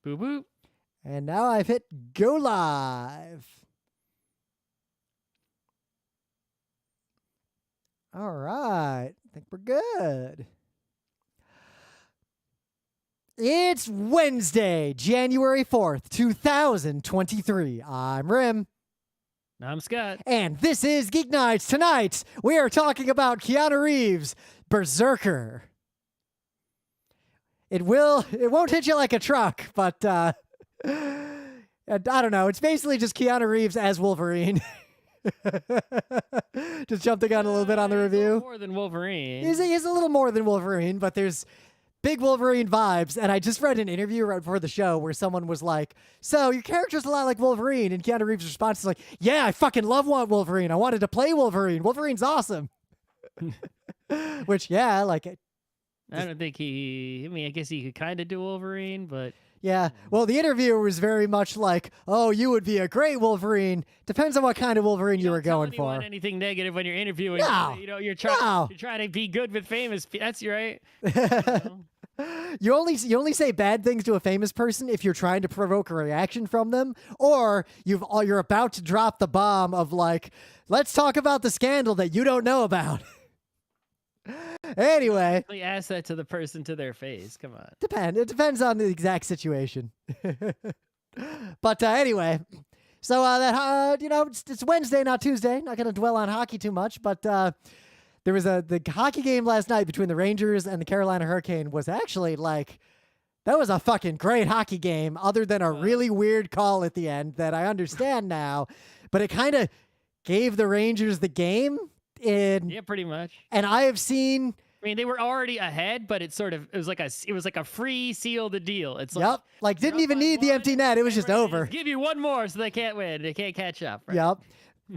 Boop, boop. And now I've hit go live. All right. I think we're good. It's Wednesday, January 4th, 2023. I'm Rim. I'm Scott. And this is Geek Nights. Tonight, we are talking about Keanu Reeves' Berserker. It won't hit you like a truck, but I don't know. It's basically just Keanu Reeves as Wolverine. Just jumping on a little bit on the review. A little more than Wolverine. He's a little more than Wolverine, but there's big Wolverine vibes. And I just read an interview right before the show where someone was like, so your character's a lot like Wolverine. And Keanu Reeves' response is like, yeah, I fucking love Wolverine. I wanted to play Wolverine. Wolverine's awesome. Which, yeah, like it. I don't think I guess he could kind of do Wolverine, but... Yeah, well, the interviewer was very much like, oh, you would be a great Wolverine. Depends on what kind of Wolverine you were going for. You don't want anything negative when you're interviewing. No. You're trying to be good with famous. That's right. You only say bad things to a famous person if you're trying to provoke a reaction from them, or you're about to drop the bomb of like, let's talk about the scandal that you don't know about. Anyway, ask that to the person to their face. Come on. It depends on the exact situation. But anyway, so it's Wednesday, not Tuesday. Not going to dwell on hockey too much, but there was the hockey game last night between the Rangers and the Carolina Hurricane was actually like, that was a fucking great hockey game, other than a really weird call at the end that I understand now, but it kind of gave the Rangers the game. Yeah, pretty much. And I have seen. I mean, they were already ahead, but it was like a free seal the deal. It's like, yep, like didn't even need the empty net. It was just over. Give you one more, so they can't win. They can't catch up. Right? Yep.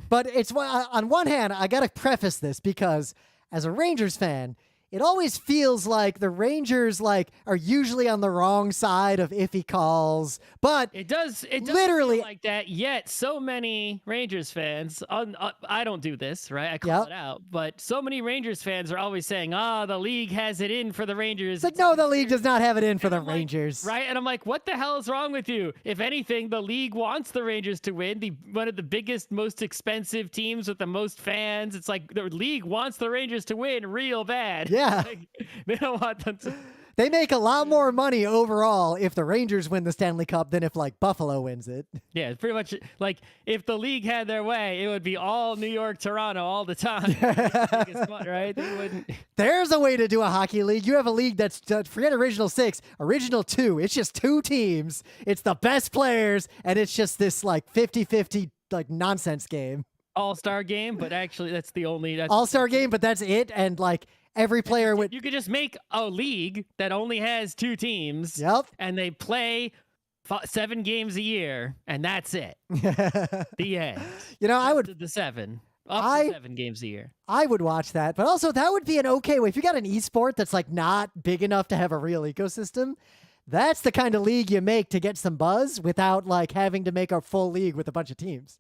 But it's on one hand, I gotta preface this because as a Rangers fan, it always feels like the Rangers are usually on the wrong side of iffy calls, but it does literally feel like that. Yet so many Rangers fans, I don't do this, right? I call it out, but so many Rangers fans are always saying, the league has it in for the Rangers. It's like, no, the league does not have it in for the Rangers. Right? And I'm like, what the hell is wrong with you? If anything, the league wants the Rangers to win. One of the biggest, most expensive teams with the most fans. It's like the league wants the Rangers to win real bad. Yeah. They don't want them to. They make a lot more money overall if the Rangers win the Stanley Cup than if Buffalo wins it. Yeah, it's pretty much like if the league had their way, it would be all New York, Toronto all the time. Right? They wouldn't. There's a way to do a hockey league. You have a league that's, forget Original 6, Original 2. It's just 2 teams. It's the best players, and it's just this 50-50 nonsense game. All-star game, but actually that's the only... All-star game, but that's it, and every player would... You could just make a league that only has 2 teams. Yep. And they play 7 games a year, and that's it. The end. I would... The 7. Up to 7 games a year. I would watch that, but also that would be an okay way. If you got an esport that's not big enough to have a real ecosystem, that's the kind of league you make to get some buzz without having to make a full league with a bunch of teams.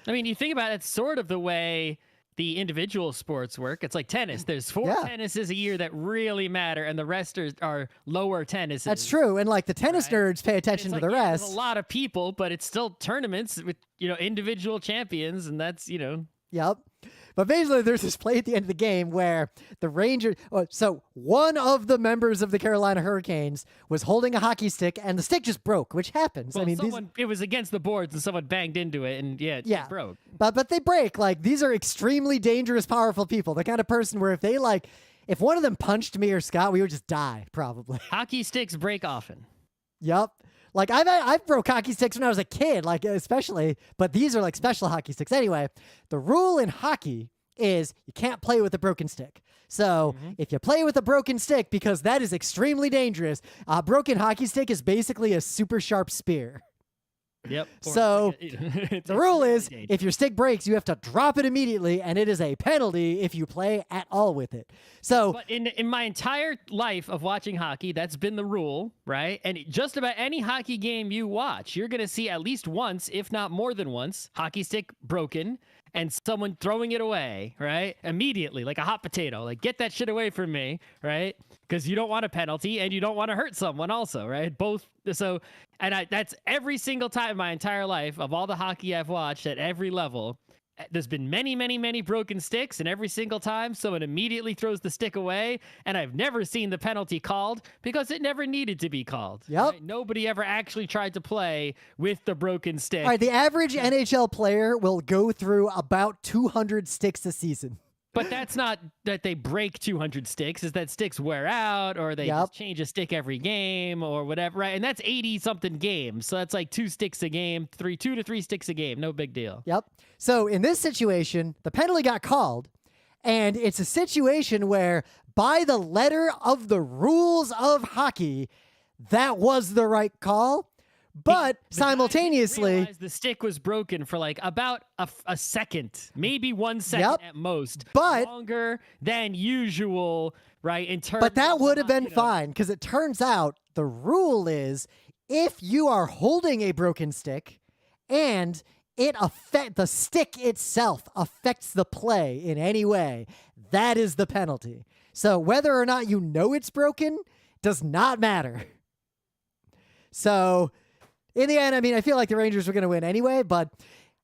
I mean, you think about it, it's sort of the way the individual sports work. It's like tennis. There's 4 tennises a year that really matter, and the rest are lower tennises. That's true. And the tennis nerds pay attention to the rest. There's a lot of people, but it's still tournaments with, individual champions, and that's, Yep. But basically, there's this play at the end of the game where the Rangers... So one of the members of the Carolina Hurricanes was holding a hockey stick, and the stick just broke, which happens. Well, it was against the boards, and someone banged into it, and it broke. But they break. These are extremely dangerous, powerful people. The kind of person where if they, if one of them punched me or Scott, we would just die, probably. Hockey sticks break often. Yep. I've broke hockey sticks when I was a kid, especially, but these are special hockey sticks. Anyway, the rule in hockey is you can't play with a broken stick. So if you play with a broken stick, because that is extremely dangerous, a broken hockey stick is basically a super sharp spear. Yep. So the rule is if your stick breaks, you have to drop it immediately, and it is a penalty if you play at all with it. So, but in my entire life of watching hockey, that's been the rule, right? And just about any hockey game you watch, you're going to see at least once, if not more than once, hockey stick broken. and someone throwing it away, right? Immediately, like a hot potato, like get that shit away from me, right? Because you don't want a penalty and you don't want to hurt someone also, right? Both. So, and that's every single time in my entire life of all the hockey I've watched at every level. There's been many, many, many broken sticks, and every single time someone immediately throws the stick away, and I've never seen the penalty called because it never needed to be called. Yep. Right? Nobody ever actually tried to play with the broken stick. All right, the average NHL player will go through about 200 sticks a season. But that's not that they break 200 sticks, is that sticks wear out, or they just change a stick every game or whatever, right? And that's 80-something games. So that's like 2 sticks a game, 2 to 3 sticks a game. No big deal. Yep. So in this situation, the penalty got called, and it's a situation where by the letter of the rules of hockey, that was the right call. But simultaneously, the stick was broken for like about a second, maybe 1 second at most, but longer than usual, right? In terms, but that would have been fine, because it turns out the rule is if you are holding a broken stick and the stick itself affects the play in any way, that is the penalty. So whether or not you know it's broken does not matter. So in the end, I mean, I feel like the Rangers were going to win anyway, but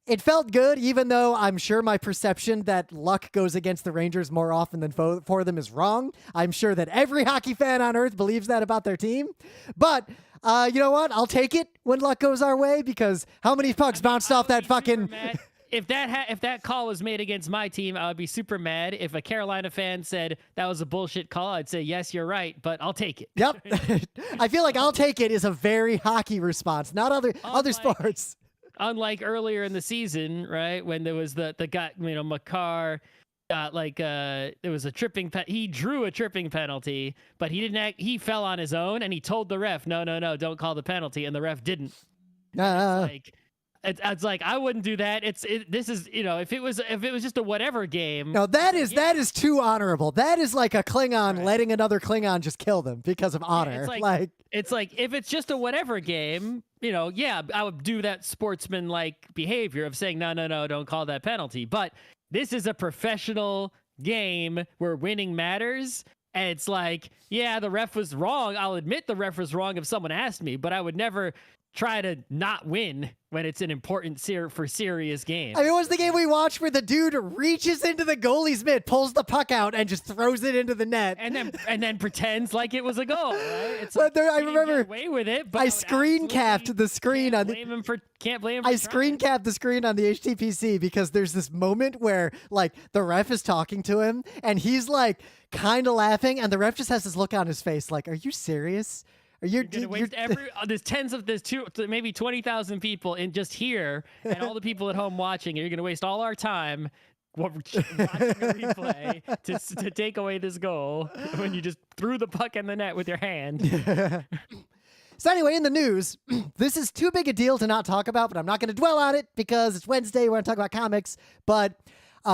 it felt good, even though I'm sure my perception that luck goes against the Rangers more often than for them is wrong. I'm sure that every hockey fan on earth believes that about their team. But you know what? I'll take it when luck goes our way, because how many pucks bounced off that fucking... If that call was made against my team, I would be super mad. If a Carolina fan said that was a bullshit call, I'd say, yes, you're right, but I'll take it. Yep. I feel like I'll take it is a very hockey response, not other sports. Unlike earlier in the season, right, when there was the guy, Makar, there was a tripping. He drew a tripping penalty, but he didn't. He fell on his own, and he told the ref, no, don't call the penalty, and the ref didn't. It's like I wouldn't do that. This is if it was just a whatever game. No, that is too honorable. That is like a Klingon letting another Klingon just kill them because of honor. It's like if it's just a whatever game, I would do that sportsman-like behavior of saying no, don't call that penalty. But this is a professional game where winning matters. And it's like, yeah, the ref was wrong. I'll admit the ref was wrong if someone asked me, but I would never try to not win when it's an important serious game. I mean, it was the game we watched where the dude reaches into the goalie's mitt, pulls the puck out, and just throws it into the net, and then pretends like it was a goal. Right? It's but I remember get away with it. But I screen capped the screen on the. Can't blame him for I screen capped the screen on the HTPC because there's this moment where like the ref is talking to him and he's like kind of laughing, and the ref just has this look on his face like, "Are you serious? You're gonna waste there's maybe 20,000 people in just here, and all the people at home watching. You're gonna waste all our time watching a replay to take away this goal when you just threw the puck in the net with your hand." So anyway, in the news, this is too big a deal to not talk about, but I'm not going to dwell on it because it's Wednesday. We're going to talk about comics, but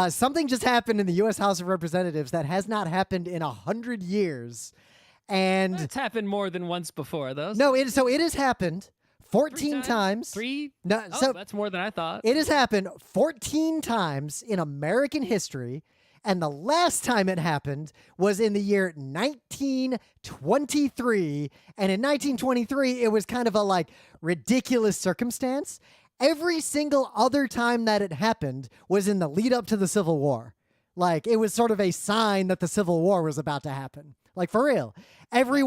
something just happened in the U.S. House of Representatives that has not happened in 100 years. And it's happened more than once before, though. No, it has happened 14 times. Three? No, so that's more than I thought. It has happened 14 times in American history, and the last time it happened was in the year 1923. And in 1923, it was kind of a ridiculous circumstance. Every single other time that it happened was in the lead up to the Civil War. It was sort of a sign that the Civil War was about to happen. For real. Every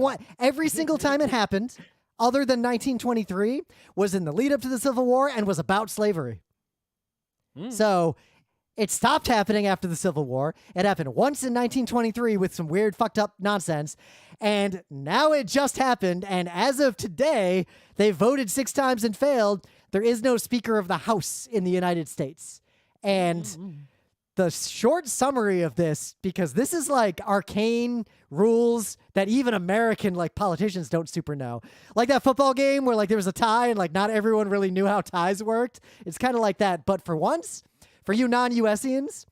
single time it happened, other than 1923, was in the lead up to the Civil War and was about slavery. So it stopped happening after the Civil War. It happened once in 1923 with some weird fucked up nonsense. And now it just happened. And as of today, they voted 6 times and failed. There is no Speaker of the House in the United States. And the short summary of this, because this is arcane rules that even American politicians don't super know. Like that football game where there was a tie and not everyone really knew how ties worked. It's kind of like that. But for once, for you non-USians,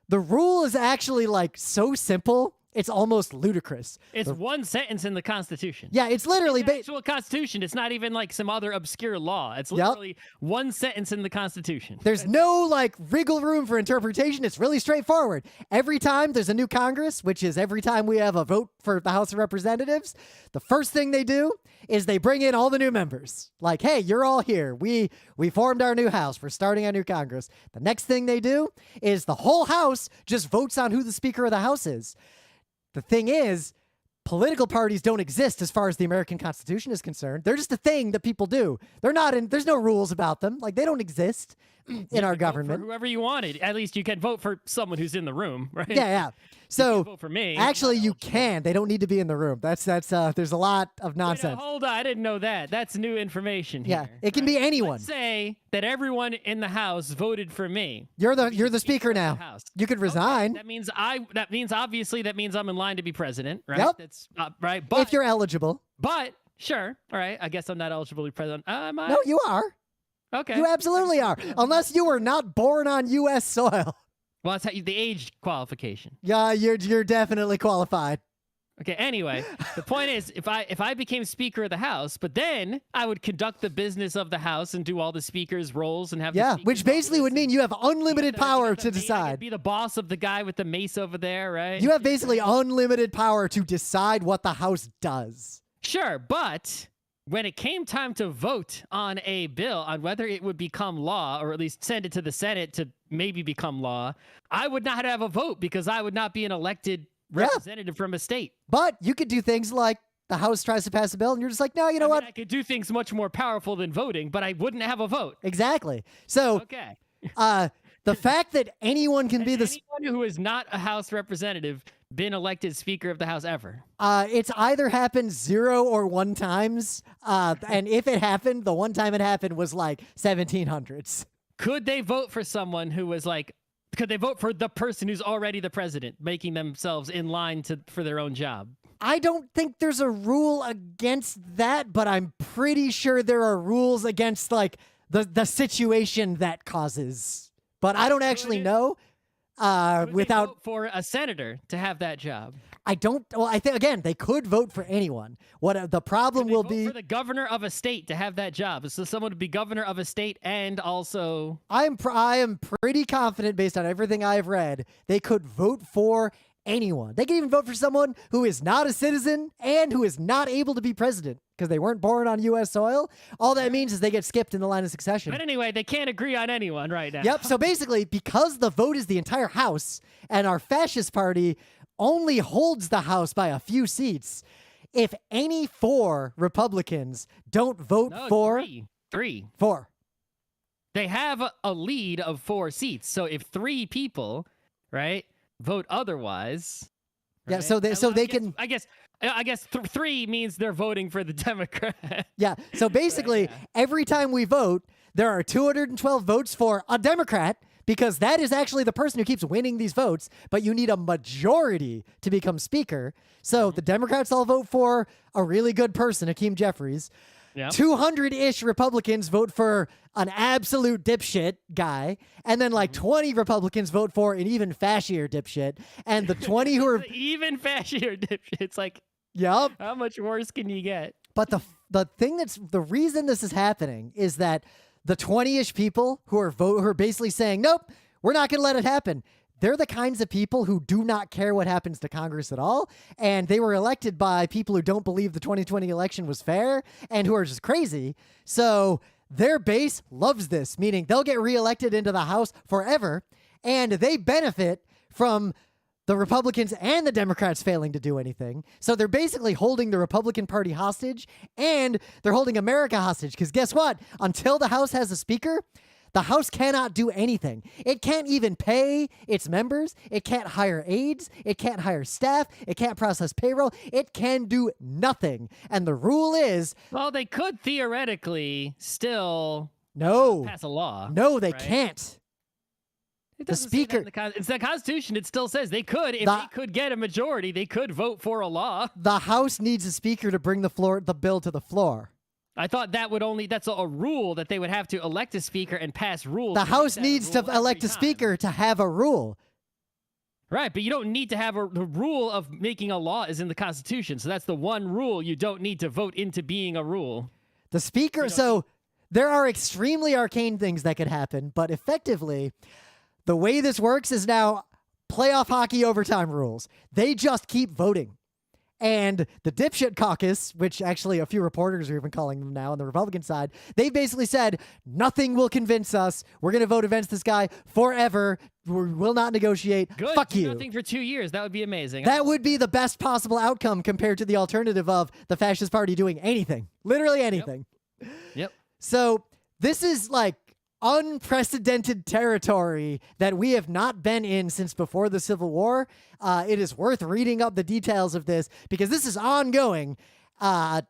the rule is actually so simple It's almost ludicrous. It's one sentence in the Constitution. Yeah, it's literally the actual Constitution. It's not even like some other obscure law. It's literally one sentence in the Constitution. There's no like wriggle room for interpretation. It's really straightforward. Every time there's a new Congress, which is every time we have a vote for the House of Representatives, the first thing they do is they bring in all the new members. Like, hey, you're all here. We formed our new House. We're starting our new Congress. The next thing they do is the whole House just votes on who the Speaker of the House is. The thing is, political parties don't exist as far as the American Constitution is concerned. They're just a thing that people do. They're not in. There's no rules about them. Like, they don't exist in our government. For whoever you wanted. At least you can vote for someone who's in the room, right? Yeah. So you can vote for me. Actually, you can. They don't need to be in the room. That's. There's a lot of nonsense. Wait, hold on, I didn't know that. That's new information here. Yeah, it can be anyone. Let's say that everyone in the House voted for me. You're the speaker now. You could resign. Okay, that means obviously I'm in line to be president, right? Yep. That's right. But if you're eligible. But sure, all right. I guess I'm not eligible to be president. Am I? No, you are. Okay. You absolutely are, unless you were not born on U.S. soil. Well, that's the age qualification. Yeah, you're definitely qualified. Okay, anyway, the point is, if I became Speaker of the House, but then I would conduct the business of the House and do all the Speaker's roles and have which basically would mean you have unlimited power to decide. Be the boss of the guy with the mace over there, right? You have basically unlimited power to decide what the House does. Sure, but when it came time to vote on a bill, on whether it would become law, or at least send it to the Senate to maybe become law, I would not have a vote because I would not be an elected representative from a state. But you could do things like the House tries to pass a bill and you're just like, no, you know what? I could do things much more powerful than voting, but I wouldn't have a vote. Exactly. So, okay. The fact that anyone can be anyone who is not a House representative been elected Speaker of the House ever? It's either happened 0 or 1 times. And if it happened, the one time it happened was like 1700s. Could they vote for someone who was like, could they vote for the person who's already the president, making themselves in line for their own job? I don't think there's a rule against that, but I'm pretty sure there are rules against like the situation that causes. But I don't actually know. Without vote for a senator to have that job. I don't. Well, I think again they could vote for anyone. What the problem will be for the governor of a state to have that job. So someone would be governor of a state and also. I am pretty confident based on everything I've read they could vote for anyone. They could even vote for someone who is not a citizen and who is not able to be president because they weren't born on U.S. soil. All that means is they get skipped in the line of succession. But anyway, they can't agree on anyone right now. Yep. So basically, because the vote is the entire House and our fascist party only holds the House by a few seats, if any 4 Republicans don't vote for... 3. 4. They have a lead of 4 seats. So if 3 people, right, vote otherwise... Right? Yeah, so they can... I guess 3 means they're voting for the Democrat. Yeah, so basically, every time we vote, there are 212 votes for a Democrat, because that is actually the person who keeps winning these votes, but you need a majority to become speaker. So the Democrats all vote for a really good person, Hakeem Jeffries. Yep. 200-ish Republicans vote for an absolute dipshit guy, and then like 20 Republicans vote for an even fascier dipshit, and the 20 who are... even fascier dipshit. It's like, yep. How much worse can you get? But the thing the reason this is happening is that the 20-ish people who are basically saying, nope, we're not going to let it happen. They're the kinds of people who do not care what happens to Congress at all. And they were elected by people who don't believe the 2020 election was fair and who are just crazy. So their base loves this, meaning they'll get reelected into the House forever. And they benefit from the Republicans and the Democrats failing to do anything. So they're basically holding the Republican Party hostage and they're holding America hostage. Because guess what? Until the House has a speaker, the House cannot do anything. It can't even pay its members. It can't hire aides. It can't hire staff. It can't process payroll. It can do nothing. And the rule is... well, they could theoretically still pass a law. No, they can't. The speaker... it's the Constitution. It still says they could. If they could get a majority, they could vote for a law. The House needs a speaker to bring the bill to the floor. I thought that's a rule that they would have to elect a speaker and pass rules. The House needs to elect a speaker to have a rule. Right, but you don't need to have the rule of making a law is in the Constitution. So that's the one rule you don't need to vote into being a rule. The speaker, so there are extremely arcane things that could happen, but effectively, the way this works is now playoff hockey overtime rules. They just keep voting. And the dipshit caucus, which actually a few reporters are even calling them now on the Republican side, they basically said, nothing will convince us. We're going to vote against this guy forever. We will not negotiate. Good. Fuck Do you. nothing for 2 years. That would be amazing. That would be the best possible outcome compared to the alternative of the fascist party doing anything. Literally anything. Yep. So this is like unprecedented territory that we have not been in since before the Civil War. It is worth reading up the details of this because this is ongoing, and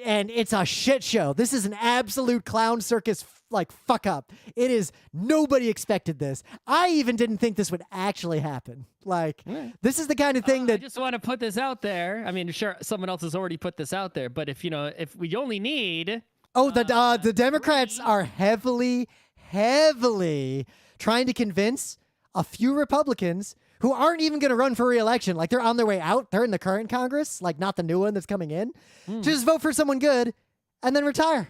it's a shit show. This is an absolute clown circus like fuck up. It is, nobody expected this. I even didn't think this would actually happen. Like, this is the kind of thing that I just want to put this out there. I mean, sure, someone else has already put this out there, but if we only need the Democrats are heavily trying to convince a few Republicans who aren't even going to run for re-election. Like, they're on their way out. They're in the current Congress, like not the new one that's coming in, to just vote for someone good and then retire.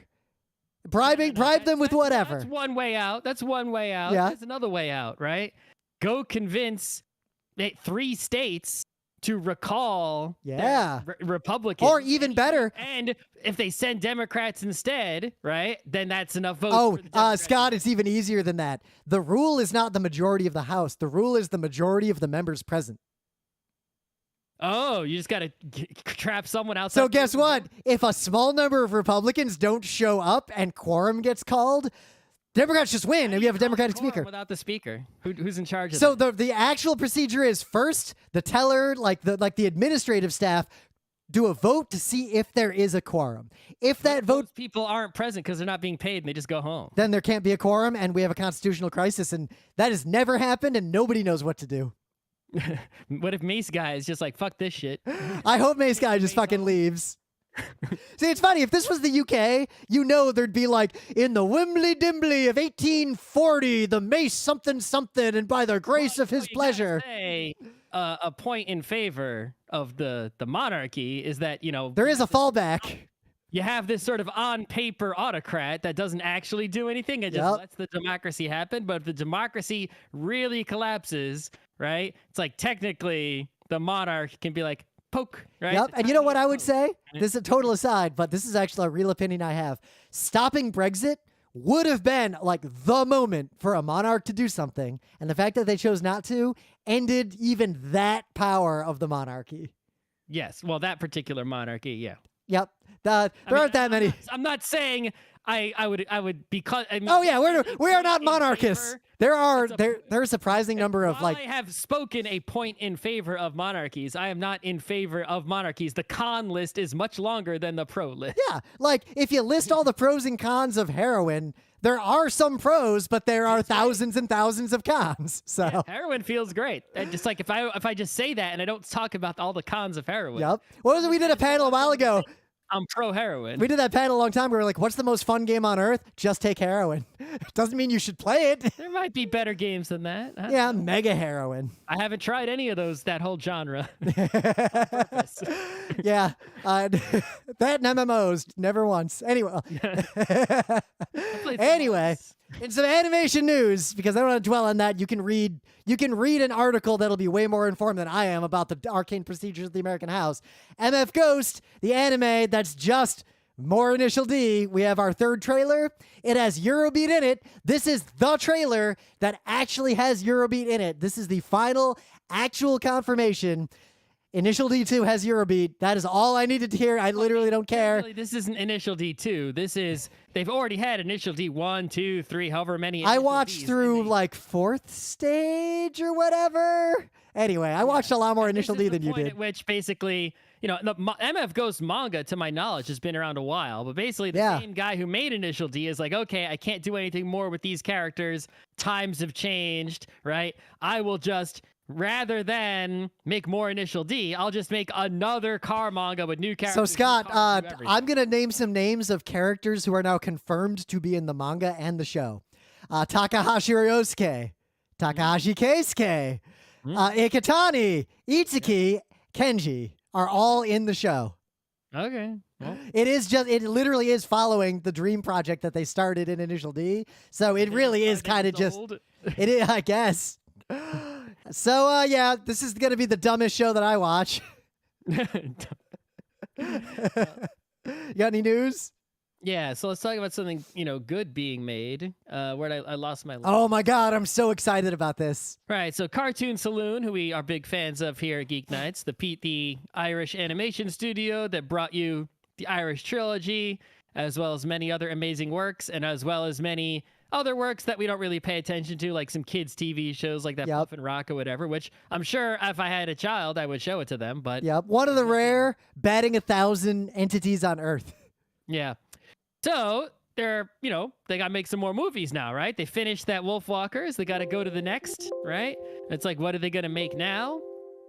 Bribe them with whatever. That's one way out. That's one way out. Yeah. That's another way out, right? Go convince 3 states to recall Republicans. Or even better. And if they send Democrats instead, right, then that's enough votes. Scott, it's even easier than that. The rule is not the majority of the House. The rule is the majority of the members present. Oh, you just got to trap someone outside. So guess what? If a small number of Republicans don't show up and quorum gets called, Democrats just win, and we have a Democratic speaker. Without the speaker, who's in charge of that? So that? the actual procedure is first the teller, like the administrative staff, do a vote to see if there is a quorum. If that vote, people aren't present because they're not being paid and they just go home. Then there can't be a quorum, and we have a constitutional crisis, and that has never happened, and nobody knows what to do. What if Mace Guy is just like, fuck this shit? I hope Mace Guy just fucking leaves. See, it's funny. If this was the UK, there'd be like, in the Wimbley Dimbly of 1840, the Mace something something, and by the grace of his pleasure. Say, a point in favor of the monarchy is that, there is a fallback. You have this sort of on-paper autocrat that doesn't actually do anything. It just lets the democracy happen. But if the democracy really collapses, right, it's like technically the monarch can be like, poke, right? Yep. And you know what I would say? This is a total aside, but this is actually a real opinion I have. Stopping Brexit would have been like the moment for a monarch to do something. And the fact that they chose not to ended even that power of the monarchy. Yes. Well, that particular monarchy, yeah. Yep. There aren't that many. I'm not saying I would because. We are not monarchists. There are a surprising number of I have spoken a point in favor of monarchies. I am not in favor of monarchies. The con list is much longer than the pro list. Yeah, like if you list all the pros and cons of heroin, there are some pros, but there are thousands and thousands of cons. So yeah, heroin feels great. And just like if I just say that and I don't talk about all the cons of heroin. Yep. What was it? We did a panel a while ago. I'm pro heroin. We did that panel a long time. We were like, what's the most fun game on earth? Just take heroin. Doesn't mean you should play it. There might be better games than that. Yeah, mega heroin. I haven't tried any of those, that whole genre. Yeah. That and MMOs, never once. Anyway, in some animation news, because I don't want to dwell on that, you can read an article that'll be way more informed than I am about the arcane procedures of the American House. MF Ghost, the anime that's just more Initial D. We have our 3rd trailer. It has Eurobeat in it. This is the trailer that actually has Eurobeat in it. This is the final actual confirmation. Initial D2 has Eurobeat. That is all I needed to hear. I literally don't care. This isn't Initial D2. They've already had Initial D1, 2, 3, however many. I watched through like 4th stage or whatever. Anyway, I watched a lot more Initial D than you did. At which basically, the MF Ghost manga, to my knowledge, has been around a while. But basically, the same guy who made Initial D is like, okay, I can't do anything more with these characters. Times have changed, right? I will just, rather than make more Initial D, I'll just make another car manga with new characters. So, Scott, I'm going to name some names of characters who are now confirmed to be in the manga and the show. Takahashi Ryosuke, Takahashi Keisuke, Ikitani, Itsuki, Kenji are all in the show. Okay. Well, It literally is following the dream project that they started in Initial D. So it really is kind of just, it is, I guess. So, yeah, this is going to be the dumbest show that I watch. You got any news? Yeah, so let's talk about something, good being made. Where I lost my. Oh my God, I'm so excited about this. Right, so Cartoon Saloon, who we are big fans of here at Geek Nights, the Irish animation studio that brought you the Irish trilogy, as well as many other amazing works, and as well as many other works that we don't really pay attention to, like some kids' TV shows like that Puff and Rock or whatever, which I'm sure if I had a child, I would show it to them. But one of the rare batting 1,000 entities on Earth. Yeah. So they're, they got to make some more movies now, right? They finished that Wolfwalkers. They got to go to the next, right? It's like, what are they going to make now?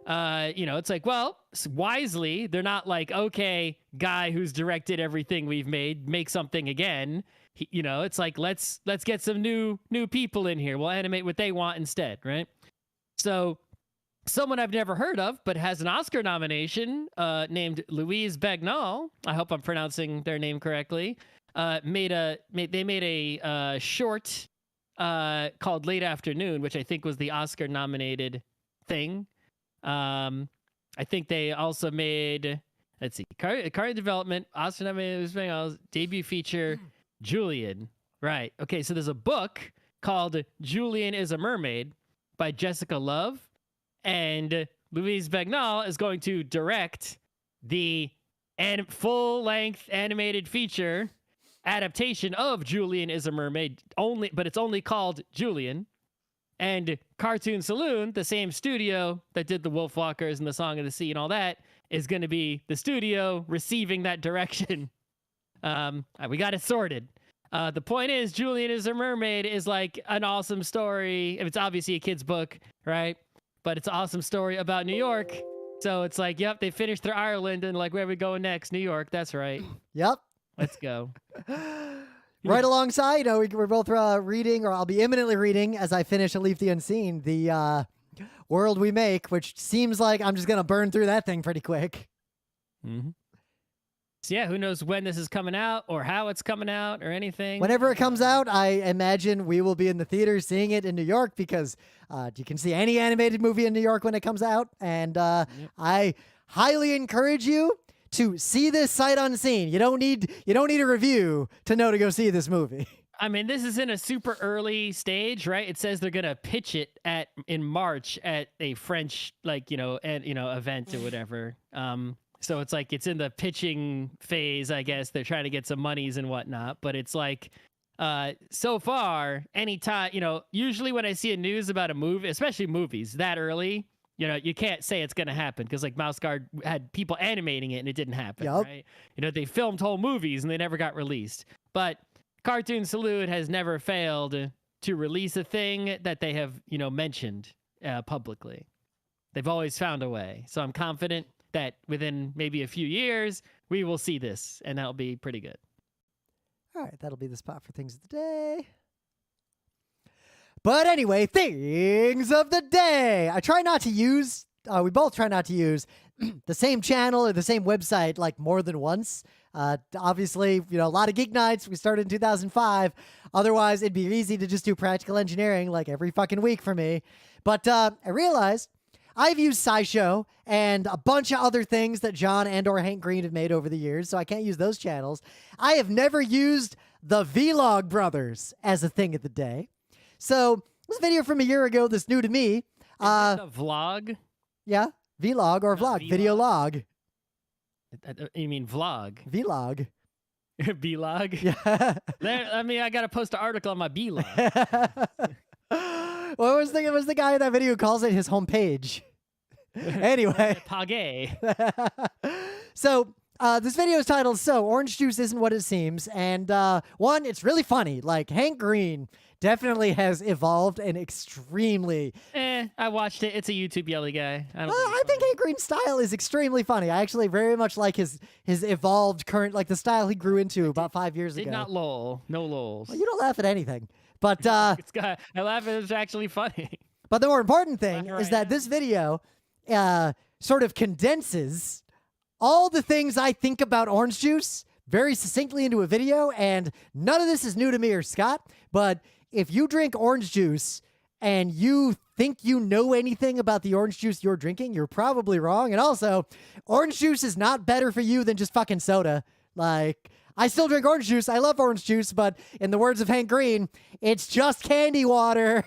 It's like, well, wisely, they're not like, okay, guy who's directed everything we've made, make something again. It's like, let's get some new people in here. We'll animate what they want instead, right? So someone I've never heard of, but has an Oscar nomination, named Louise Bagnall. I hope I'm pronouncing their name correctly. They made a short called Late Afternoon, which I think was the Oscar nominated thing. I think they also made, let's see, Car Development, Oscar nominated debut feature, Julián. Right. Okay, so there's a book called Julián is a Mermaid by Jessica Love. And Louise Bagnall is going to direct the full-length animated feature adaptation of Julián is a Mermaid, but it's only called Julián. And Cartoon Saloon, the same studio that did the Wolfwalkers and the Song of the Sea and all that, is going to be the studio receiving that direction. We got it sorted. The point is, Julián is a Mermaid is like an awesome story. It's obviously a kid's book, right? But it's an awesome story about New York. So it's like, yep, they finished their Ireland and like, where are we going next? New York. That's right. Yep. Let's go. Right alongside, we're both reading, or I'll be imminently reading as I finish A Leaf the Unseen, the World We Make, which seems like I'm just going to burn through that thing pretty quick. Mm-hmm. So yeah, who knows when this is coming out or how it's coming out or anything. Whenever it comes out, I imagine we will be in the theater seeing it in New York because you can see any animated movie in New York when it comes out. And I highly encourage you to see this sight unseen. You don't need a review to know to go see this movie. I mean, this is in a super early stage, right? It says they're gonna pitch it in March at a French event or whatever. So it's like it's in the pitching phase, I guess. They're trying to get some monies and whatnot. But it's like, so far, anytime, usually when I see a news about a movie, especially movies that early, you can't say it's going to happen because like Mouse Guard had people animating it and it didn't happen, right? They filmed whole movies and they never got released. But Cartoon Saloon has never failed to release a thing that they have, mentioned publicly. They've always found a way. So I'm confident that within maybe a few years, we will see this, and that'll be pretty good. All right, that'll be the spot for Things of the Day. But anyway, Things of the Day. We both try not to use the same channel or the same website like more than once. Obviously, a lot of Geek Nights. We started in 2005. Otherwise, it'd be easy to just do Practical Engineering like every fucking week for me. But I realized I've used SciShow and a bunch of other things that John and or Hank Green have made over the years, so I can't use those channels. I have never used the Vlog Brothers as a Thing of the Day. So this video from a year ago that's new to me. A vlog? Yeah, Vlog or vlog, Vlog. video log. You mean vlog? Vlog. Vlog? Yeah. I got to post an article on my Vlog. What was the guy in that video who calls it his homepage? Anyway. Page. So this video is titled So Orange Juice Isn't What It Seems. And one, it's really funny. Like Hank Green definitely has evolved and extremely. I watched it. It's a YouTube yelly guy. I think Hank Green's style is extremely funny. I actually very much like his evolved current, like the style he grew into about 5 years ago. Did not lol. No lols. Well, you don't laugh at anything. But I laugh at it's actually funny. But the more important thing Right is that now. this video sort of condenses all the things I think about orange juice very succinctly into a video, and none of this is new to me or Scott, but if you drink orange juice and you think you know anything about the orange juice you're drinking, you're probably wrong. And also, orange juice is not better for you than just fucking soda. Like, I still drink orange juice. I love orange juice, but in the words of Hank Green, it's just candy water.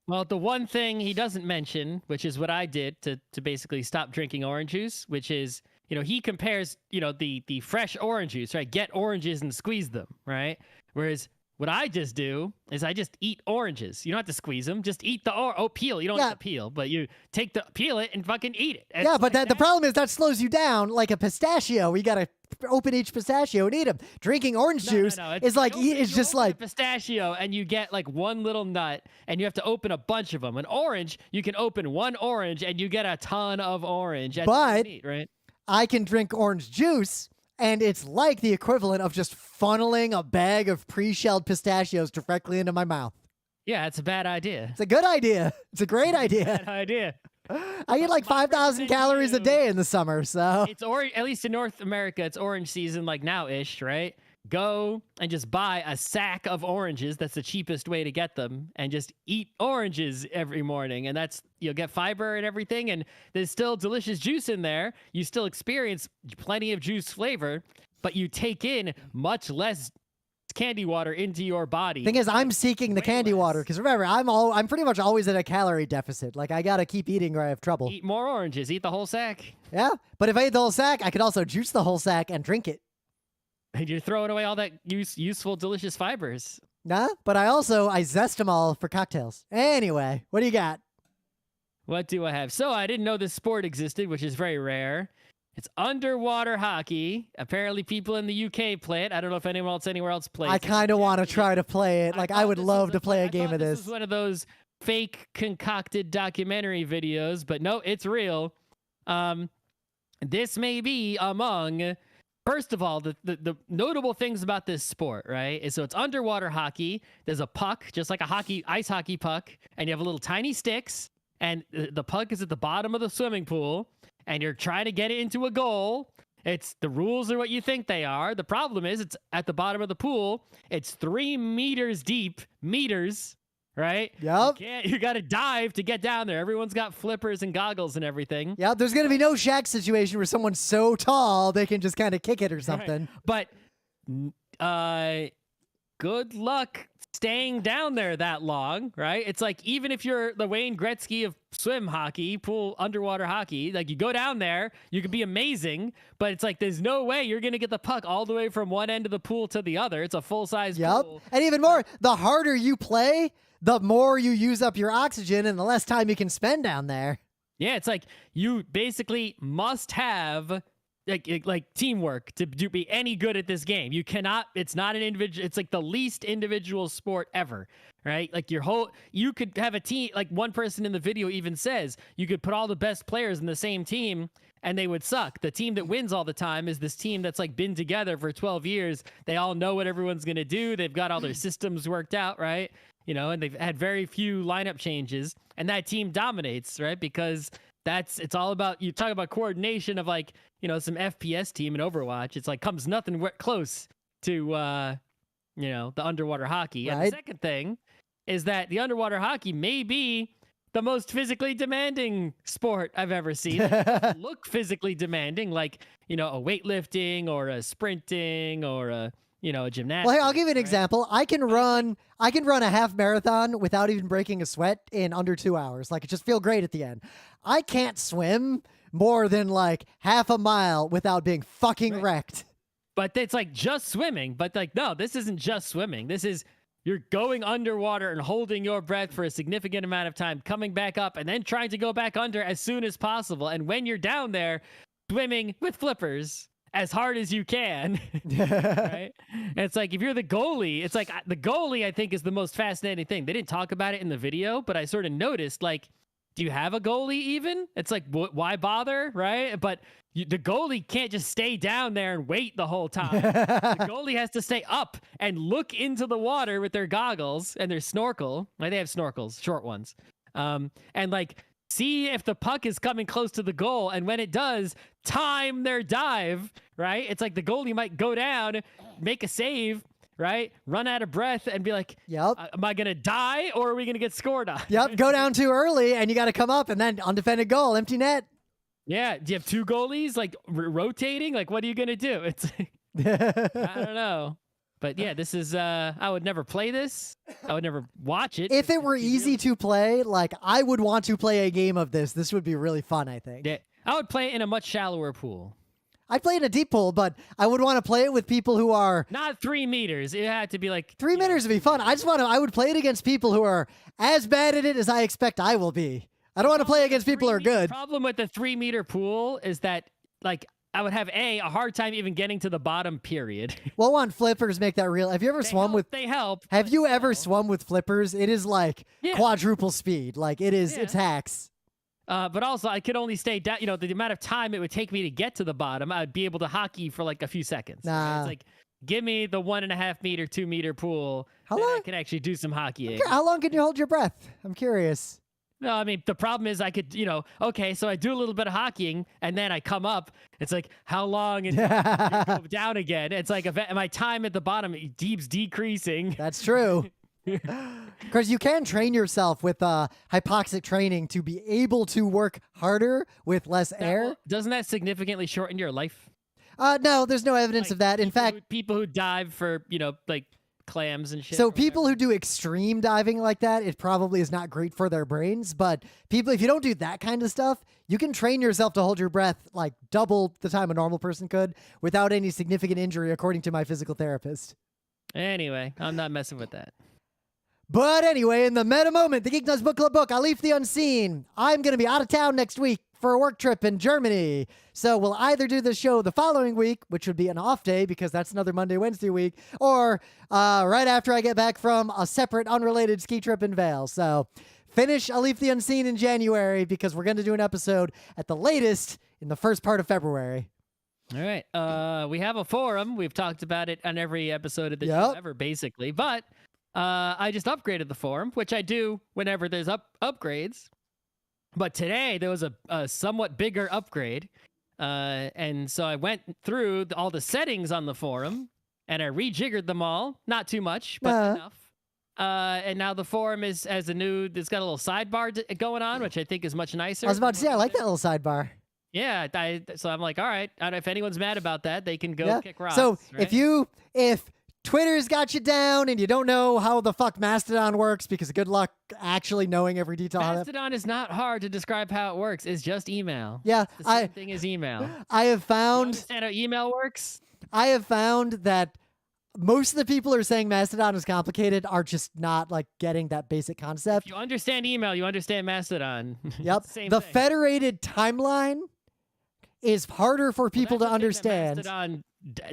Well, the one thing he doesn't mention, which is what I did to basically stop drinking orange juice, which is, he compares, the fresh orange juice, right? Get oranges and squeeze them, right? Whereas what I just do is I just eat oranges. You don't have to squeeze them. Just eat the peel. You don't have to peel, but you peel it and fucking eat it. Yeah, but the problem is that slows you down like a pistachio. You got to open each pistachio and eat them. Drinking orange juice is like, it's just like pistachio, and you get like one little nut and you have to open a bunch of them. An orange, you can open one orange and you get a ton of orange. But neat, right? I can drink orange juice, and it's like the equivalent of just funneling a bag of pre-shelled pistachios directly into my mouth. Yeah, it's a bad idea. It's a good idea. It's a great idea. Bad idea. I eat like 5,000 calories a day in the summer, so. It's at least in North America, it's orange season, like now-ish, right? Go and just buy a sack of oranges. That's the cheapest way to get them, and just eat oranges every morning. And you'll get fiber and everything, and there's still delicious juice in there. You still experience plenty of juice flavor, but you take in much less candy water into your body. Thing is, I'm seeking the candy water because remember, I'm pretty much always at a calorie deficit. Like, I gotta keep eating or I have trouble. Eat more oranges. Eat the whole sack. Yeah, but if I eat the whole sack, I could also juice the whole sack and drink it. And you're throwing away all that useful, delicious fibers. Nah, but I zest them all for cocktails. Anyway, what do you got? What do I have? So I didn't know this sport existed, which is very rare. It's underwater hockey. Apparently people in the UK play it. I don't know if anyone else anywhere else plays it. I kind of want to try to play it. Like, I would love to play a game of this. This is one of those fake concocted documentary videos, but no, it's real. This may be among... First of all, the notable things about this sport, right, is so it's underwater hockey. There's a puck, just like a ice hockey puck, and you have little tiny sticks, and the puck is at the bottom of the swimming pool, and you're trying to get it into a goal. The rules are what you think they are. The problem is it's at the bottom of the pool. It's 3 meters deep, right? Yep. You got to dive to get down there. Everyone's got flippers and goggles and everything. Yep, there's going to be no Shaq situation where someone's so tall they can just kind of kick it or something. Right. But good luck staying down there that long, right? It's like, even if you're the Wayne Gretzky of swim hockey, underwater hockey, like, you go down there, you can be amazing, but it's like there's no way you're going to get the puck all the way from one end of the pool to the other. It's a full-size pool. And even more, the harder you play, the more you use up your oxygen and the less time you can spend down there. Yeah, it's like you basically must have like teamwork to be any good at this game. You cannot, it's not an individual, it's like the least individual sport ever, right? Like you could have a team, like one person in the video even says, you could put all the best players in the same team and they would suck. The team that wins all the time is this team that's like been together for 12 years. They all know what everyone's going to do. They've got all their systems worked out, right? And they've had very few lineup changes, and that team dominates, right? Because it's all about, you talk about coordination of like, some FPS team in Overwatch. It's like comes nothing close to, the underwater hockey. Right. And the second thing is that the underwater hockey may be the most physically demanding sport I've ever seen. It doesn't look physically demanding, like, a weightlifting or a sprinting or a gymnastics. Well, here, I'll give you an example. I can run a half marathon without even breaking a sweat in under 2 hours. Like, it just feel great at the end. I can't swim more than like half a mile without being fucking wrecked. But it's like just swimming. But like, no, this isn't just swimming. This is, you're going underwater and holding your breath for a significant amount of time, coming back up, and then trying to go back under as soon as possible. And when you're down there, swimming with flippers as hard as you can. Right? And it's like, if you're the goalie, it's like the goalie, I think, is the most fascinating thing. They didn't talk about it in the video, but I sort of noticed, like, do you have a goalie even? It's like, why bother, right? But the goalie can't just stay down there and wait the whole time. The goalie has to stay up and look into the water with their goggles and their snorkel. Like, they have snorkels, short ones. and like see if the puck is coming close to the goal, and when it does, time their dive, right? It's like the goalie might go down, make a save, right? Run out of breath and be like, Yep. Am I going to die or are we going to get scored on? Yep. Go down too early and you got to come up and then undefended goal, empty net. Yeah. Do you have two goalies like rotating? Like, what are you going to do? It's, I don't know. But yeah, this is, I would never play this. I would never watch it. If it were easy to play, like I would want to play a game of this. This would be really fun, I think. Yeah. I would play it in a much shallower pool. I'd play in a deep pool, but I would want to play it with people who are not 3 meters. It had to be like 3 meters would be fun. I would play it against people who are as bad at it as I expect I will be. I don't want to play against people who are good. The problem with the 3 meter pool is that like I would have a hard time even getting to the bottom, period. Well, one, flippers make that real. Have you ever swum with? They help. Have you ever swum with flippers? It is like Yeah. quadruple speed. Like it is. Yeah. It's hacks. But also, I could only stay down. You know, the amount of time it would take me to get to the bottom, I'd be able to hockey for like a few seconds. Right? Nah. It's like, give me the 1.5 meter, 2 meter pool. How then long? I can actually do some hockeying. How long can you hold your breath? I'm curious. No, I mean, the problem is I could, okay, so I do a little bit of hockeying and then I come up. It's like, how long until you go down again? It's like my time at the bottom keeps decreasing. That's true. Because you can train yourself with hypoxic training to be able to work harder with less air. Doesn't that significantly shorten your life? No, there's no evidence of that. In fact, people who dive for, like clams and shit. So people who do extreme diving like that, it probably is not great for their brains. But people, if you don't do that kind of stuff, you can train yourself to hold your breath like double the time a normal person could without any significant injury, according to my physical therapist. Anyway, I'm not messing with that. But anyway, in the meta moment, the GeekNights Book Club book, Alif the Unseen. I'm going to be out of town next week for a work trip in Germany. So we'll either do the show the following week, which would be an off day because that's another Monday, Wednesday week, or right after I get back from a separate, unrelated ski trip in Vail. So finish Alif the Unseen in January because we're going to do an episode at the latest in the first part of February. All right. We have a forum. We've talked about it on every episode of the show ever, basically. But I just upgraded the forum, which I do whenever there's upgrades. But today there was a somewhat bigger upgrade. And so I went through all the settings on the forum and I rejiggered them all. Not too much, but enough. And now the forum has a it's got a little sidebar going on, which I think is much nicer. I was about to say, I like that little sidebar. Yeah. So I'm like, all right. If anyone's mad about that, they can go kick rocks. So right? if Twitter's got you down and you don't know how the fuck Mastodon works, because good luck actually knowing every detail. Mastodon is not hard to describe how it works. It's just email. Yeah. The same thing as email. I have found... You understand how email works? I have found that most of the people who are saying Mastodon is complicated are just not like getting that basic concept. If you understand email, you understand Mastodon. Yep. Same the thing. federated timeline is harder for people to understand. Mastodon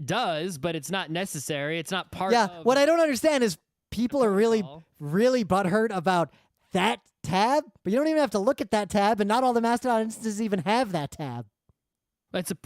does, but it's not necessary. It's not part of... what I don't understand is people are really, protocol. really butthurt about that tab, but you don't even have to look at that tab, and not all the Mastodon instances even have that tab.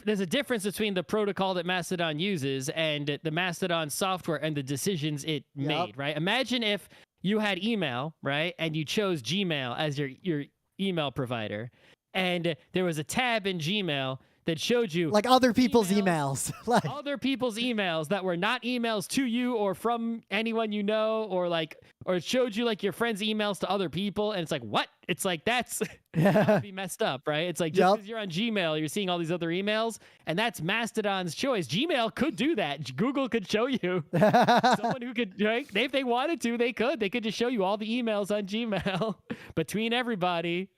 There's a difference between the protocol that Mastodon uses and the Mastodon software and the decisions it made, right? Imagine if you had email, right, and you chose Gmail as your email provider, and there was a tab in Gmail that showed you like other people's emails. Like other people's emails that were not emails to you or from anyone you know, or it showed you like your friends' emails to other people, and it's like, what? It's like that's be messed up, right? It's like just because you're on Gmail, you're seeing all these other emails, and that's Mastodon's choice. Gmail could do that. Google could show you someone who could, right? If they wanted to, they could. They could just show you all the emails on Gmail between everybody.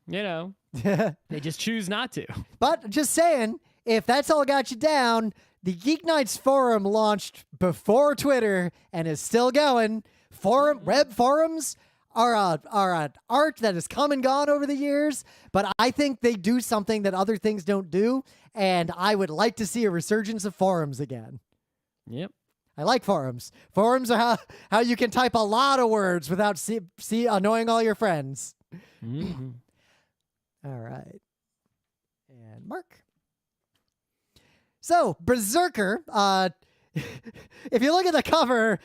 They just choose not to. But just saying, if that's all got you down, the GeekNights forum launched before Twitter and is still going. Web forums are an art that has come and gone over the years, but I think they do something that other things don't do, and I would like to see a resurgence of forums again. Yep. I like forums. Forums are how you can type a lot of words without annoying all your friends. Mm-hmm. All right. And Mark. So, Berserker, if you look at the cover,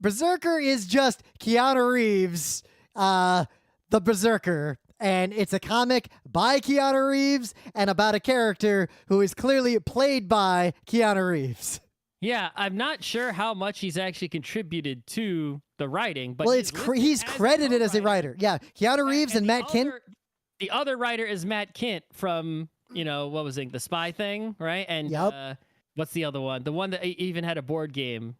Berserker is just Keanu Reeves. The the Berserker. And it's a comic by Keanu Reeves and about a character who is clearly played by Keanu Reeves. Yeah, I'm not sure how much he's actually contributed to the writing, but well, he's credited as a writer. Yeah, Keanu Reeves and Matt Kindt. The other writer is Matt Kindt from, what was it, the Spy Thing, right? And what's the other one? The one that even had a board game.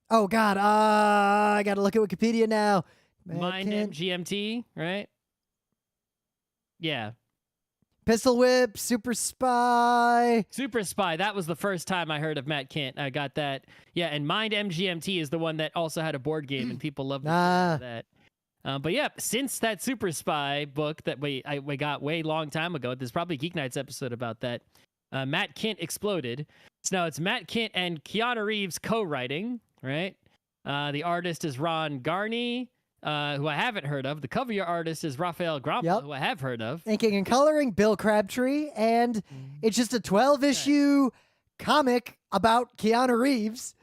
Oh, God. I got to look at Wikipedia now. Mind MGMT, right? Yeah. Pistol Whip, Super Spy. Super Spy. That was the first time I heard of Matt Kindt. I got that. Yeah, and Mind MGMT is the one that also had a board game, and people loved that. But yeah, since that Super Spy book that we got way long time ago, there's probably a GeekNights episode about that. Matt Kindt exploded. So now it's Matt Kindt and Keanu Reeves co-writing, right? The artist is Ron Garney, who I haven't heard of. The cover artist is Raphael Grompa, who I have heard of. Inking and coloring, Bill Crabtree. And it's just a 12-issue comic about Keanu Reeves.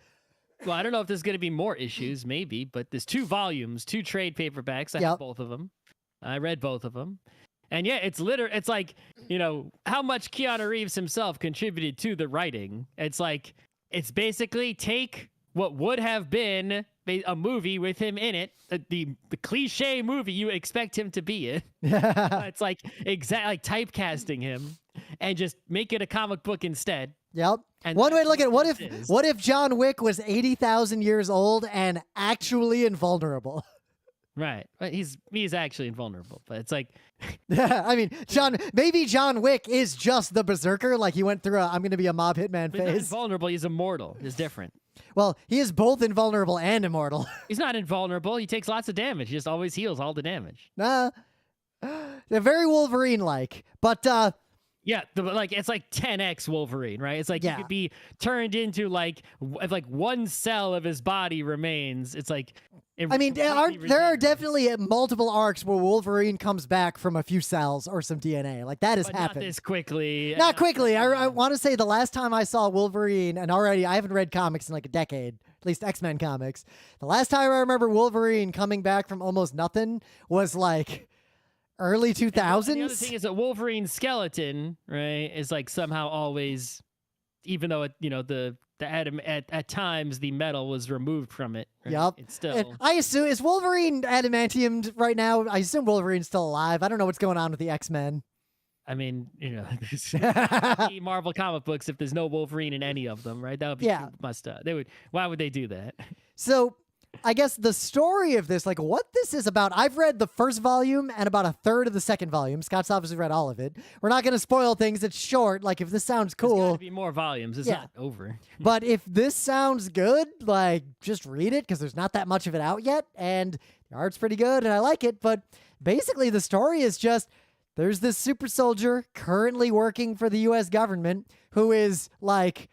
Well, I don't know if there's going to be more issues, maybe, but there's 2 volumes, 2 trade paperbacks. I have both of them. I read both of them. And yeah, it's like, how much Keanu Reeves himself contributed to the writing. It's like, it's basically take what would have been a movie with him in it, the cliche movie you expect him to be in. It's like typecasting him and just make it a comic book instead. Yep. And one way to look at it, what if John Wick was 80,000 years old and actually invulnerable? Right. He's actually invulnerable, but it's like... I mean, maybe John Wick is just the Berserker, like he went through I'm going to be a mob hitman phase. He's not invulnerable, he's immortal. It's different. Well, he is both invulnerable and immortal. He's not invulnerable. He takes lots of damage. He just always heals all the damage. Nah. They're very Wolverine-like, but... Yeah, it's like 10x Wolverine, right? It's like he could be turned into like one cell of his body remains. It's like... there are definitely multiple arcs where Wolverine comes back from a few cells or some DNA. Like, that has happened. Not this quickly. Not quickly. I want to say the last time I saw Wolverine, and already I haven't read comics in like a decade, at least X-Men comics. The last time I remember Wolverine coming back from almost nothing was like early 2000s. And the other thing is that Wolverine's skeleton, right, is like somehow always, even though the atom at times the metal was removed from it. Right? Yep. It's still. And I assume, is Wolverine adamantium right now? I assume Wolverine's still alive. I don't know what's going on with the X-Men. I mean, Marvel comic books, if there's no Wolverine in any of them, right? That would be must. Why would they do that? So I guess the story of this, like what this is about, I've read the first volume and about a third of the second volume. Scott's obviously read all of it. We're not going to spoil things. It's short. Like, if this sounds cool. There's got to be more volumes. It's not over. But if this sounds good, like, just read it, because there's not that much of it out yet. And the art's pretty good, and I like it. But basically, the story is just, there's this super soldier currently working for the U.S. government who is, like,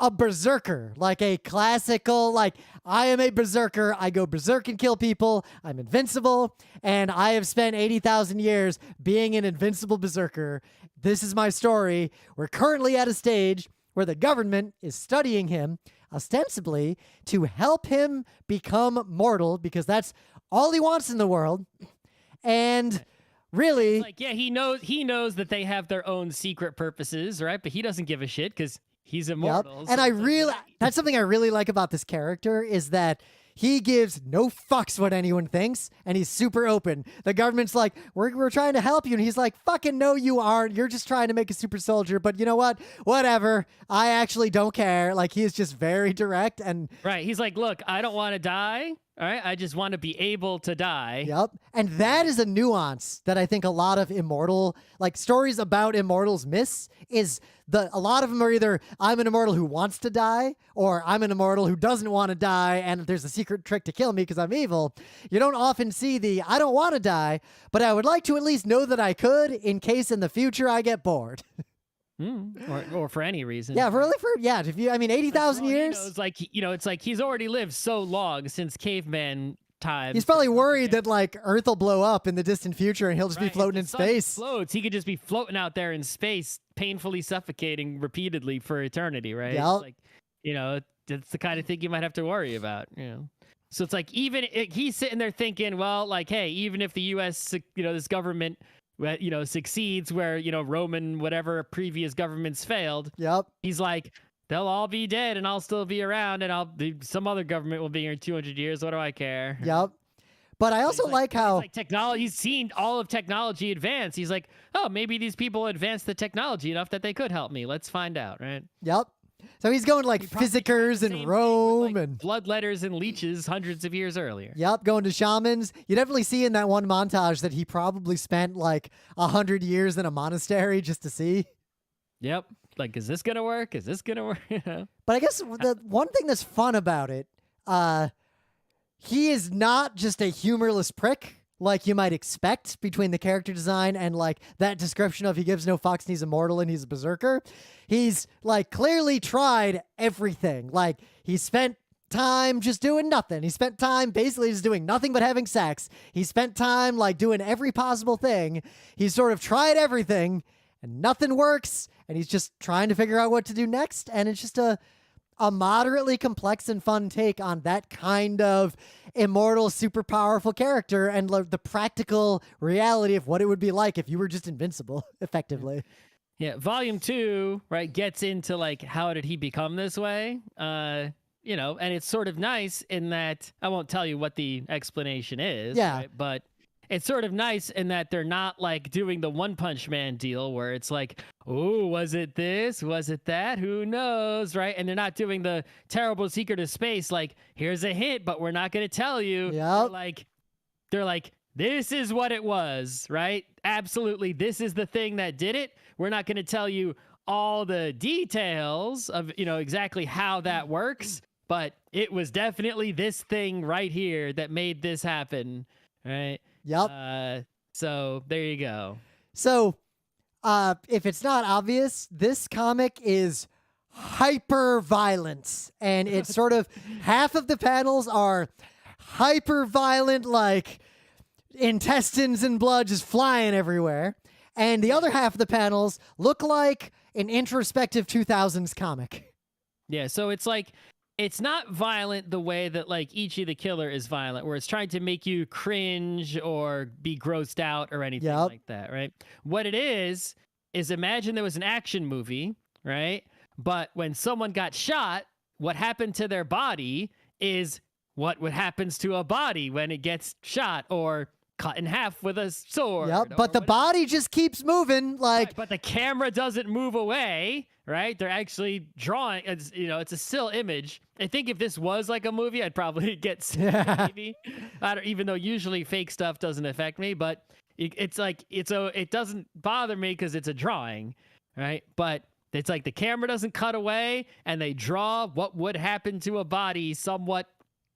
a berserker, like a classical, like, I am a berserker, I go berserk and kill people, I'm invincible, and I have spent 80,000 years being an invincible berserker. This is my story. We're currently at a stage where the government is studying him, ostensibly to help him become mortal, because that's all he wants in the world. And really... Like, yeah, he knows that they have their own secret purposes, right? But he doesn't give a shit, because he's immortal. Yep. And that's something I really like about this character, is that he gives no fucks what anyone thinks, and he's super open. The government's like, we're trying to help you, and he's like, fucking no, you aren't. You're just trying to make a super soldier, but you know what? Whatever. I actually don't care. Like, he is just very direct. And right. He's like, look, I don't want to die. All right, I just want to be able to die. Yep. And that is a nuance that I think a lot of stories about immortals miss, is a lot of them are either, I'm an immortal who wants to die, or I'm an immortal who doesn't want to die, and there's a secret trick to kill me because I'm evil. You don't often see I don't want to die, but I would like to at least know that I could, in case in the future I get bored. Or for any reason. Yeah, if you, 80,000 years. It's like he's already lived so long since caveman times. He's probably worried that like Earth will blow up in the distant future and he'll just be floating in space. Floats. He could just be floating out there in space, painfully suffocating repeatedly for eternity, right? Yep. It's like, that's the kind of thing you might have to worry about. So it's like he's sitting there thinking, well, like, hey, even if the U.S. This government succeeds where Roman whatever previous governments failed. Yep. He's like, they'll all be dead and I'll still be around and some other government will be here in 200 years. What do I care? Yep. But I also like how like technology. He's seen all of technology advance. He's like, oh, maybe these people advanced the technology enough that they could help me. Let's find out, right? Yep. So he's going to like physicers in Rome with, and bloodletters and leeches hundreds of years earlier. Yep, going to shamans. You definitely see in that one montage that he probably spent like 100 years in a monastery just to see. Yep. Like, is this gonna work? Is this gonna work? But I guess the one thing that's fun about it, he is not just a humorless prick like you might expect between the character design and like that description of he gives no fucks and he's immortal and he's a berserker. He's like clearly tried everything. Like he spent time just doing nothing. He spent time basically just doing nothing but having sex. He spent time like doing every possible thing. He's sort of tried everything and nothing works. And he's just trying to figure out what to do next. And it's just a moderately complex and fun take on that kind of immortal, super powerful character and the practical reality of what it would be like if you were just invincible, effectively. Yeah, volume 2, right, gets into like how did he become this way? And it's sort of nice in that I won't tell you what the explanation is, right? But it's sort of nice in that they're not like doing the One Punch Man deal where it's like, oh, was it this? Was it that? Who knows, right? And they're not doing the terrible secret of space like, here's a hint, but we're not going to tell you. Yep. They're like, this is what it was, right? Absolutely. This is the thing that did it. We're not going to tell you all the details of, exactly how that works, but it was definitely this thing right here that made this happen, right? Yep. So there you go. So if it's not obvious, this comic is hyper violent, and it's sort of half of the panels are hyper violent, like intestines and blood just flying everywhere. And the other half of the panels look like an introspective 2000s comic. Yeah. So it's like, it's not violent the way that like Ichi the Killer is violent, where it's trying to make you cringe or be grossed out or anything like that, right? What it is imagine there was an action movie, right? But when someone got shot, what happened to their body is what happens to a body when it gets shot or cut in half with a sword. Yep, but the body just keeps moving, like. Right, but the camera doesn't move away, right? They're actually drawing. It's it's a still image. I think if this was like a movie, I'd probably get sick, maybe. Even though usually fake stuff doesn't affect me, but it doesn't bother me because it's a drawing, right? But it's like the camera doesn't cut away, and they draw what would happen to a body somewhat.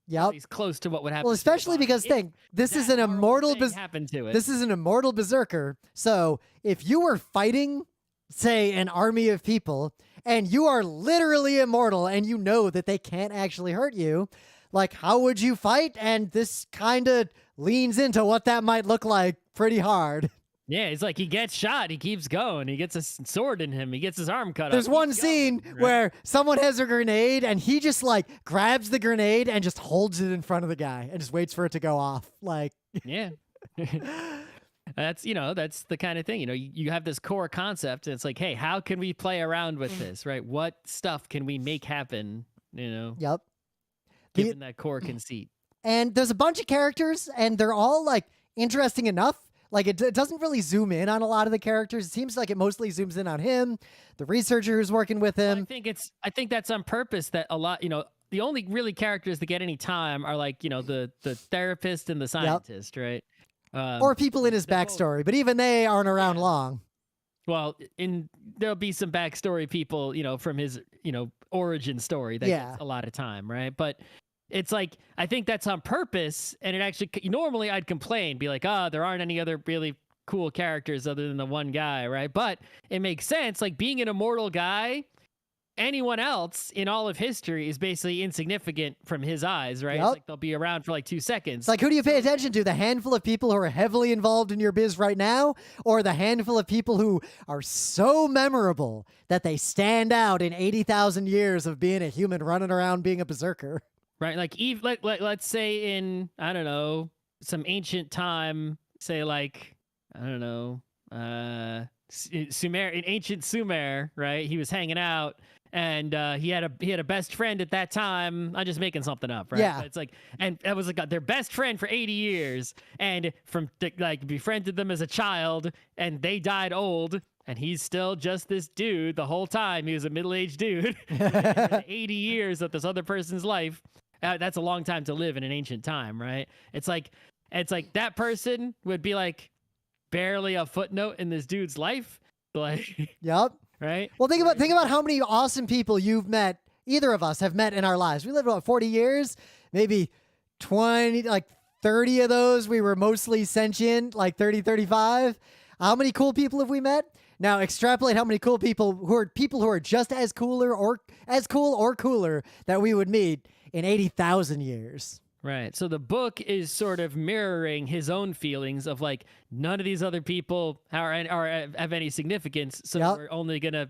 Yep. He's close to what would happen. Well, especially because this is an immortal This is an immortal berserker. So if you were fighting, say, an army of people, and you are literally immortal, and you know that they can't actually hurt you, like how would you fight? And this kind of leans into what that might look like pretty hard. Yeah, it's like he gets shot, he keeps going, he gets a sword in him, he gets his arm cut off. There's one scene where someone has a grenade and he just like grabs the grenade and just holds it in front of the guy and just waits for it to go off. Like, yeah. That's the kind of thing, you have this core concept and it's like, hey, how can we play around with this, right? What stuff can we make happen, Yep. Given that core conceit. And there's a bunch of characters and they're all like interesting enough. Like, it doesn't really zoom in on a lot of the characters. It seems like it mostly zooms in on him, the researcher who's working with him. Well, I think that's on purpose that a lot, the only really characters that get any time are like, the therapist and the scientist, right? Or people in his backstory, but even they aren't around long. Well, there'll be some backstory people, from his, origin story that gets a lot of time, right? But it's like, I think that's on purpose, and it actually, normally I'd complain, be like, there aren't any other really cool characters other than the one guy, right? But it makes sense, like being an immortal guy, anyone else in all of history is basically insignificant from his eyes, right? It's like they'll be around for like 2 seconds. It's like, who do you pay attention to? The handful of people who are heavily involved in your biz right now, or the handful of people who are so memorable that they stand out in 80,000 years of being a human running around being a berserker? right? Like let's say in, I don't know, some ancient time, say like, I don't know, Sumer, in ancient Sumer, right? He was hanging out, and he had a best friend at that time. I'm just making something up, right? Yeah. But it's like, and that was like their best friend for 80 years, and like befriended them as a child, and they died old, and he's still just this dude the whole time. He was a middle-aged dude. 80 years of this other person's life. That's a long time to live in an ancient time, right? It's like that person would be like barely a footnote in this dude's life, like. Yep. Right. Well, think about how many awesome people you've met. Either of us have met in our lives. We lived about 40 years, maybe 20, like 30 of those we were mostly sentient, like 30, 35. How many cool people have we met? Now extrapolate how many cool people who are just as cooler or as cool or cooler that we would meet in 80,000 years. Right. So the book is sort of mirroring his own feelings of like, none of these other people are have any significance. So we're only going to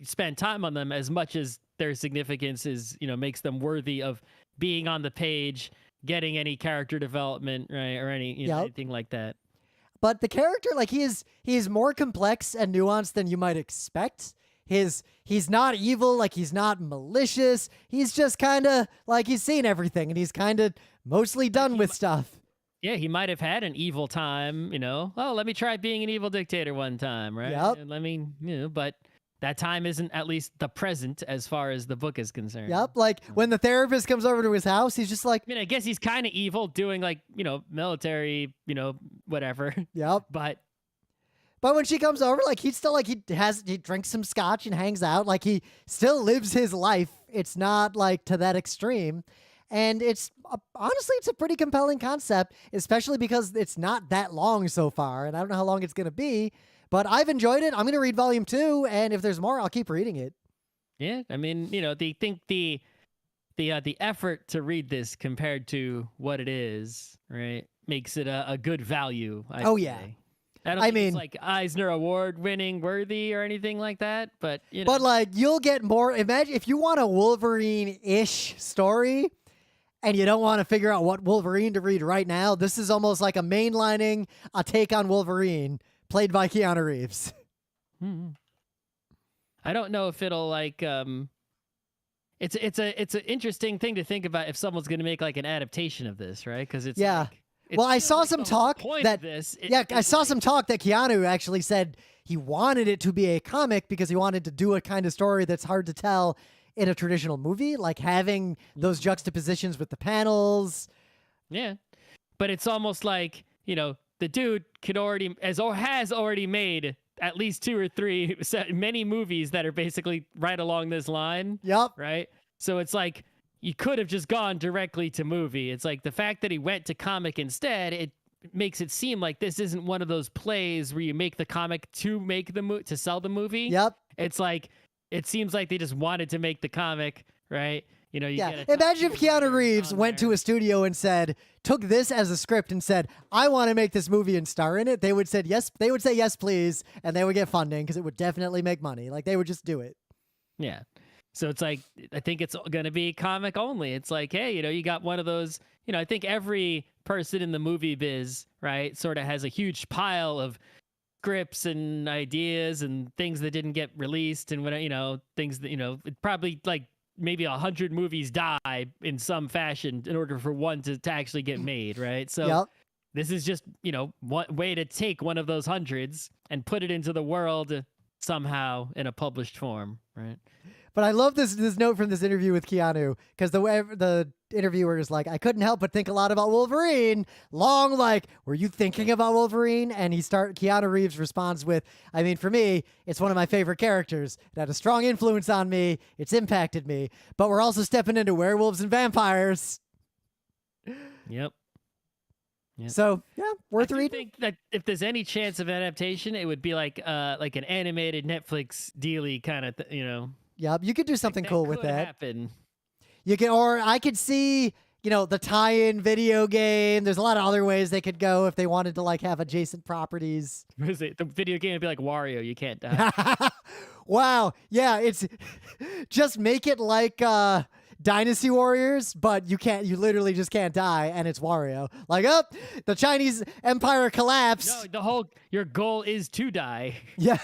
spend time on them as much as their significance is, makes them worthy of being on the page, getting any character development, right? Or any, anything like that. But the character, like he is more complex and nuanced than you might expect. He's not evil, like he's not malicious. He's just kind of like he's seen everything and he's kind of mostly done with stuff. Yeah, he might have had an evil time, Oh, let me try being an evil dictator one time, right? Yep. Let me, but that time isn't at least the present as far as the book is concerned. Yep. Like when the therapist comes over to his house, he's just like, I guess he's kind of evil doing like, military, whatever. Yep. But when she comes over, like he's still like he drinks some scotch and hangs out. Like he still lives his life. It's not like to that extreme. And it's honestly, it's a pretty compelling concept, especially because it's not that long so far. And I don't know how long it's going to be, but I've enjoyed it. I'm going to read volume 2. And if there's more, I'll keep reading it. Yeah. I mean, the effort to read this compared to what it is, right, makes it a good value. Yeah. I don't think it's like Eisner Award winning worthy or anything like that, but But like you'll get more. Imagine if you want a Wolverine-ish story and you don't want to figure out what Wolverine to read right now, this is almost like a take on Wolverine played by Keanu Reeves. I don't know if it'll like it's an interesting thing to think about if someone's going to make like an adaptation of this, right? Because it's like, well, I saw some talk that I saw some talk that Keanu actually said he wanted it to be a comic because he wanted to do a kind of story that's hard to tell in a traditional movie, like having those juxtapositions with the panels. Yeah, but it's almost like the dude has already made at least 2 or 3 many movies that are basically right along this line. Yep. Right. So it's like, you could have just gone directly to movie. It's like the fact that he went to comic instead, it makes it seem like this isn't one of those plays where you make the comic to make to sell the movie. Yep. It's like, it seems like they just wanted to make the comic, right? Imagine if Keanu Reeves went to a studio and took this as a script and said, I want to make this movie and star in it. They would say yes. They would say yes, please. And they would get funding because it would definitely make money. Like they would just do it. Yeah. So it's like, I think it's going to be comic only. It's like, hey, you got one of those, I think every person in the movie biz, right, sort of has a huge pile of scripts and ideas and things that didn't get released and whatever, things that, it probably like maybe 100 movies die in some fashion in order for one to actually get made, right? So this is just, one way to take one of those hundreds and put it into the world somehow in a published form, right? But I love this note from this interview with Keanu because the interviewer is like, I couldn't help but think a lot about Wolverine. Were you thinking about Wolverine? And Keanu Reeves responds with, I mean, for me, it's one of my favorite characters. It had a strong influence on me. It's impacted me. But we're also stepping into werewolves and vampires. Yep. So yeah, worth reading. I think that if there's any chance of adaptation, it would be like an animated Netflix dealy kind of, Yep, you could do something cool with that. Happen. You can, or I could see, the tie-in video game. There's a lot of other ways they could go if they wanted to like have adjacent properties. What is it? The video game would be like Wario. You can't die. Wow. Yeah, it's just make it like Dynasty Warriors, but you literally just can't die, and it's Wario. Like, the Chinese Empire collapsed. No, your goal is to die. Yeah.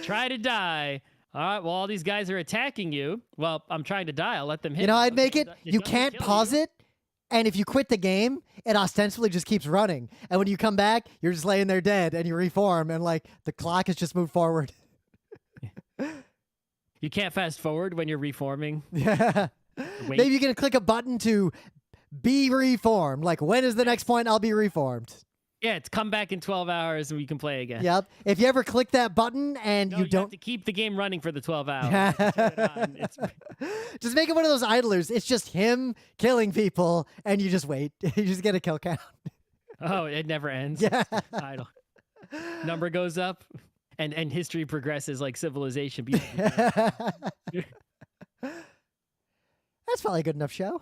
Try to die. All right, well, all these guys are attacking you. Well, I'm trying to die. I'll let them hit me. I'd make it, you doesn't can't kill pause you. it, and if you quit the game, it ostensibly just keeps running. And when you come back, you're just laying there dead, and you reform, and, like, the clock has just moved forward. You can't fast forward when you're reforming. Yeah. Wait. Maybe you can click a button to be reformed. Like, when is the next point I'll be reformed? Yeah, it's come back in 12 hours and we can play again. Yep. If you ever click that button and No, you have don't... to keep the game running for the 12 hours. Turn it on. Just make it one of those idlers. It's just him killing people, and you just wait. You just get a kill count. Oh, it never ends. Yeah. Idle. Number goes up, and history progresses like civilization. That's probably a good enough show.